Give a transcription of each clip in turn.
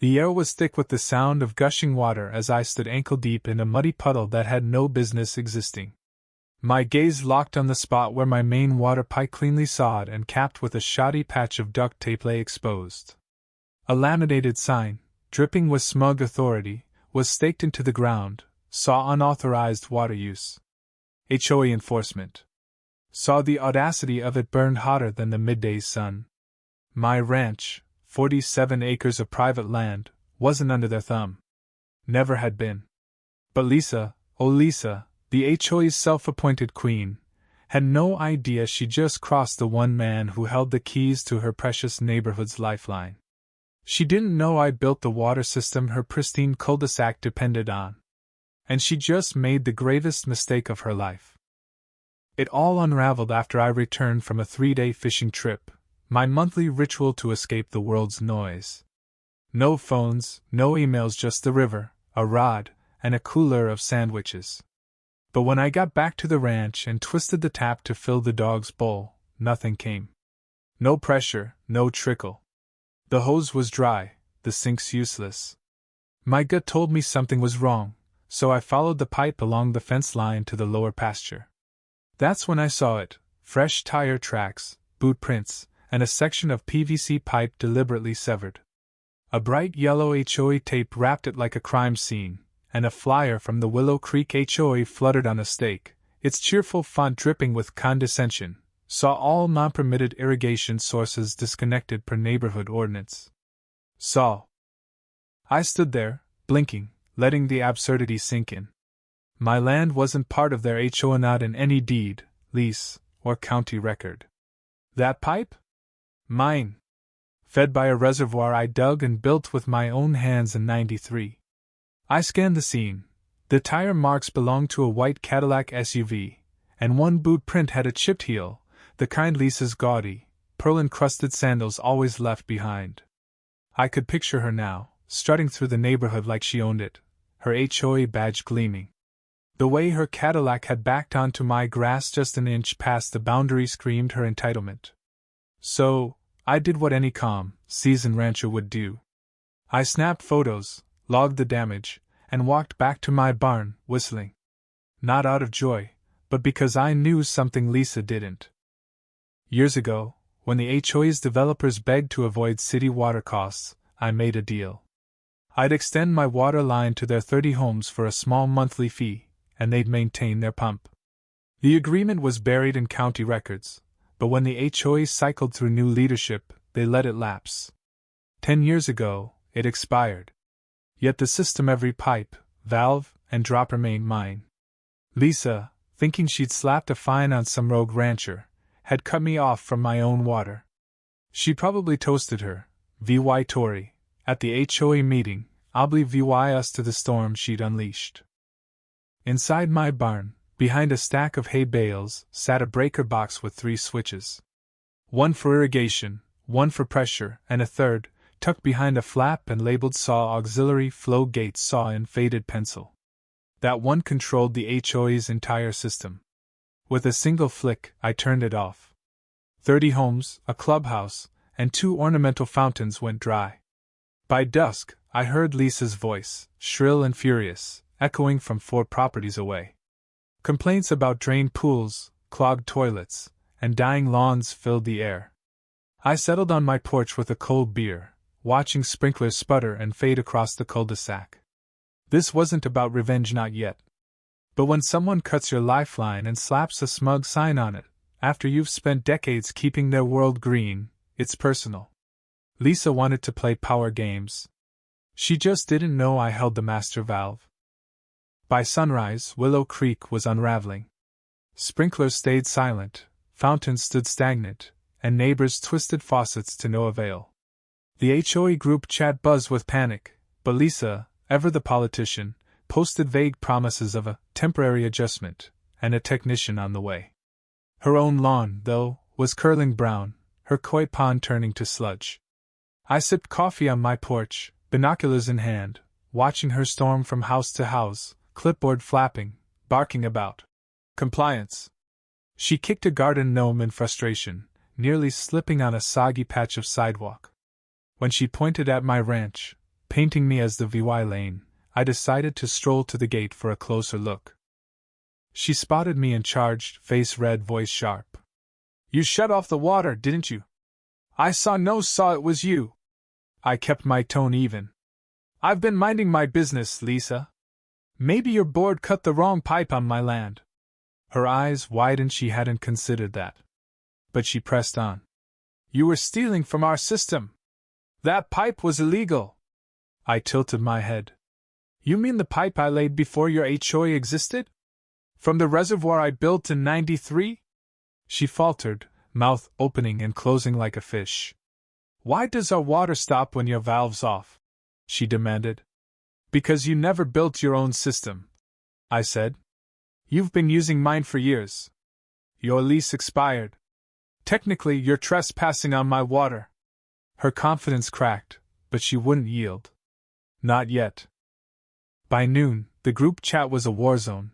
The air was thick with the sound of gushing water as I stood ankle-deep in a muddy puddle that had no business existing. My gaze locked on the spot where my main water pipe, cleanly sawed and capped with a shoddy patch of duct tape, lay exposed. A laminated sign, dripping with smug authority, was staked into the ground: saw unauthorized water use. HOA enforcement. Saw the audacity of it burned hotter than the midday sun. My ranch, 47 acres of private land, wasn't under their thumb. Never had been. But Lisa, oh Lisa, the HOA's self-appointed queen, had no idea she just crossed the one man who held the keys to her precious neighborhood's lifeline. She didn't know I built the water system her pristine cul-de-sac depended on. And she just made the gravest mistake of her life. It all unraveled after I returned from a 3-day fishing trip, my monthly ritual to escape the world's noise. No phones, no emails, just the river, a rod, and a cooler of sandwiches. But when I got back to the ranch and twisted the tap to fill the dog's bowl, nothing came. No pressure, no trickle. The hose was dry, the sinks useless. My gut told me something was wrong, so I followed the pipe along the fence line to the lower pasture. That's when I saw it: fresh tire tracks, boot prints, and a section of PVC pipe deliberately severed. A bright yellow HOA tape wrapped it like a crime scene, and a flyer from the Willow Creek HOA fluttered on a stake, its cheerful font dripping with condescension: saw all non-permitted irrigation sources disconnected per neighborhood ordinance. Saw. I stood there, blinking, letting the absurdity sink in. My land wasn't part of their HOA, not in any deed, lease, or county record. That pipe? Mine. Fed by a reservoir I dug and built with my own hands in '93. I scanned the scene. The tire marks belonged to a white Cadillac SUV, and one boot print had a chipped heel, the kind Lisa's gaudy, pearl-encrusted sandals always left behind. I could picture her now, strutting through the neighborhood like she owned it, her HOA badge gleaming. The way her Cadillac had backed onto my grass just an inch past the boundary screamed her entitlement. So, I did what any calm, seasoned rancher would do. I snapped photos, logged the damage, and walked back to my barn, whistling. Not out of joy, but because I knew something Lisa didn't. Years ago, when the HOA's developers begged to avoid city water costs, I made a deal. I'd extend my water line to their 30 homes for a small monthly fee, and they'd maintain their pump. The agreement was buried in county records, but when the HOA cycled through new leadership, they let it lapse. 10 years ago, it expired. Yet the system, every pipe, valve, and drop remained mine. Lisa, thinking she'd slapped a fine on some rogue rancher, had cut me off from my own water. She probably toasted her, VY Tory, at the HOA meeting, obli VY us to the storm she'd unleashed. Inside my barn, behind a stack of hay bales, sat a breaker box with 3 switches. One for irrigation, one for pressure, and a third, tucked behind a flap and labeled SAW Auxiliary Flow Gate SAW in faded pencil. That one controlled the HOA's entire system. With a single flick, I turned it off. 30 homes, a clubhouse, and 2 ornamental fountains went dry. By dusk, I heard Lisa's voice, shrill and furious, echoing from 4 properties away. Complaints about drained pools, clogged toilets, and dying lawns filled the air. I settled on my porch with a cold beer, watching sprinklers sputter and fade across the cul-de-sac. This wasn't about revenge, not yet. But when someone cuts your lifeline and slaps a smug sign on it, after you've spent decades keeping their world green, it's personal. Lisa wanted to play power games. She just didn't know I held the master valve. By sunrise, Willow Creek was unraveling. Sprinklers stayed silent, fountains stood stagnant, and neighbors twisted faucets to no avail. The HOA group chat buzzed with panic, but Lisa, ever the politician, posted vague promises of a temporary adjustment and a technician on the way. Her own lawn, though, was curling brown, her koi pond turning to sludge. I sipped coffee on my porch, binoculars in hand, watching her storm from house to house, clipboard flapping, barking about compliance. She kicked a garden gnome in frustration, nearly slipping on a soggy patch of sidewalk. When she pointed at my ranch, painting me as the VY lane, I decided to stroll to the gate for a closer look. She spotted me and charged, face red, voice sharp. "You shut off the water, didn't you?" "I saw it was you." I kept my tone even. "I've been minding my business, Lisa. Maybe your board cut the wrong pipe on my land." Her eyes widened, she hadn't considered that. But she pressed on. "You were stealing from our system. That pipe was illegal." I tilted my head. "You mean the pipe I laid before your HOA existed? From the reservoir I built in '93? She faltered, mouth opening and closing like a fish. "Why does our water stop when your valve's off?" she demanded. "Because you never built your own system," I said. "You've been using mine for years. Your lease expired. Technically, you're trespassing on my water." Her confidence cracked, but she wouldn't yield. Not yet. By noon, the group chat was a war zone.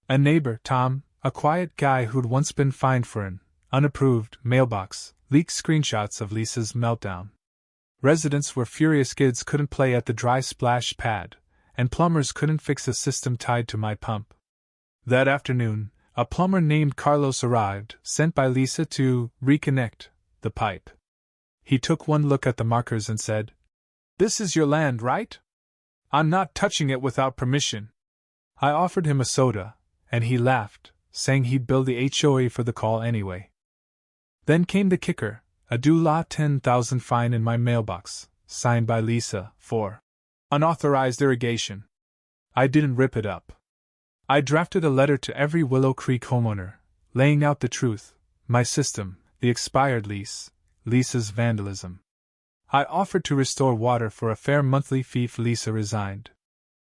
A neighbor, Tom, a quiet guy who'd once been fined for an unapproved mailbox, leaked screenshots of Lisa's meltdown. Residents were furious kids couldn't play at the dry splash pad, and plumbers couldn't fix a system tied to my pump. That afternoon, a plumber named Carlos arrived, sent by Lisa to reconnect the pipe. He took one look at the markers and said, "This is your land, right? I'm not touching it without permission." I offered him a soda, and he laughed, saying he'd bill the HOA for the call anyway. Then came the kicker, a $10,000 $10,000 fine in my mailbox, signed by Lisa, for unauthorized irrigation. I didn't rip it up. I drafted a letter to every Willow Creek homeowner, laying out the truth, my system, the expired lease, Lisa's vandalism. I offered to restore water for a fair monthly fee if Lisa resigned.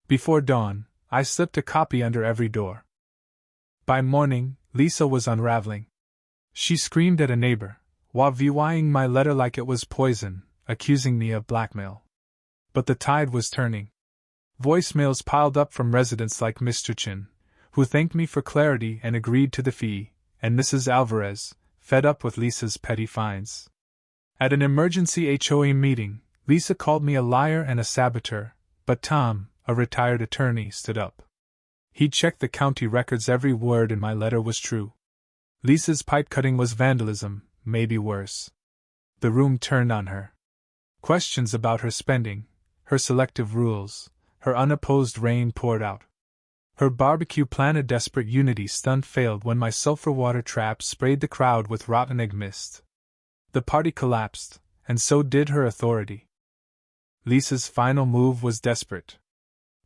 Before dawn, I slipped a copy under every door. By morning, Lisa was unraveling. She screamed at a neighbor, while VYing my letter like it was poison, accusing me of blackmail. But the tide was turning. Voicemails piled up from residents like Mr. Chin, who thanked me for clarity and agreed to the fee, and Mrs. Alvarez, fed up with Lisa's petty fines. At an emergency HOA meeting, Lisa called me a liar and a saboteur, but Tom, a retired attorney, stood up. He checked the county records, every word in my letter was true. Lisa's pipe cutting was vandalism, maybe worse. The room turned on her. Questions about her spending, her selective rules, her unopposed reign poured out. Her barbecue plan, a desperate unity stunt, failed when my sulfur water trap sprayed the crowd with rotten egg mist. The party collapsed, and so did her authority. Lisa's final move was desperate.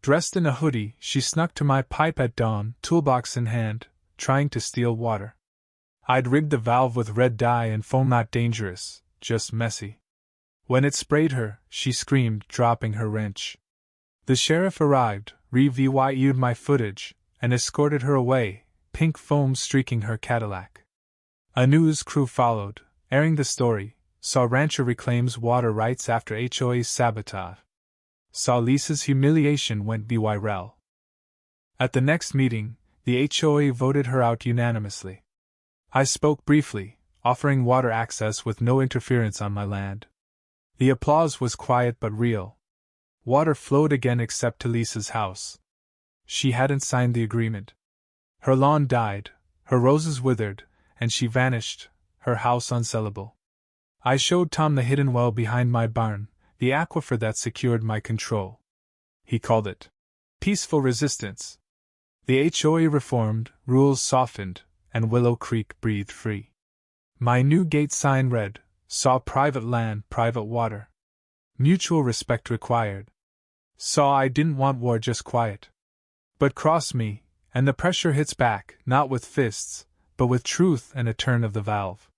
Dressed in a hoodie, she snuck to my pipe at dawn, toolbox in hand, trying to steal water. I'd rigged the valve with red dye and foam, not dangerous, just messy. When it sprayed her, she screamed, dropping her wrench. The sheriff arrived, reviewed my footage, and escorted her away, pink foam streaking her Cadillac. A news crew followed, airing the story, saw rancher reclaims water rights after HOA's sabotage. Saw Lisa's humiliation, went viral. At the next meeting, the HOA voted her out unanimously. I spoke briefly, offering water access with no interference on my land. The applause was quiet but real. Water flowed again except to Lisa's house. She hadn't signed the agreement. Her lawn died, her roses withered, and she vanished, her house unsellable. I showed Tom the hidden well behind my barn, the aquifer that secured my control. He called it peaceful resistance. The HOA reformed, rules softened, and Willow Creek breathed free. My new gate sign read, "Saw private land, private water. Mutual respect required." Saw I didn't want war, just quiet. But cross me, and the pressure hits back, not with fists, but with truth and a turn of the valve.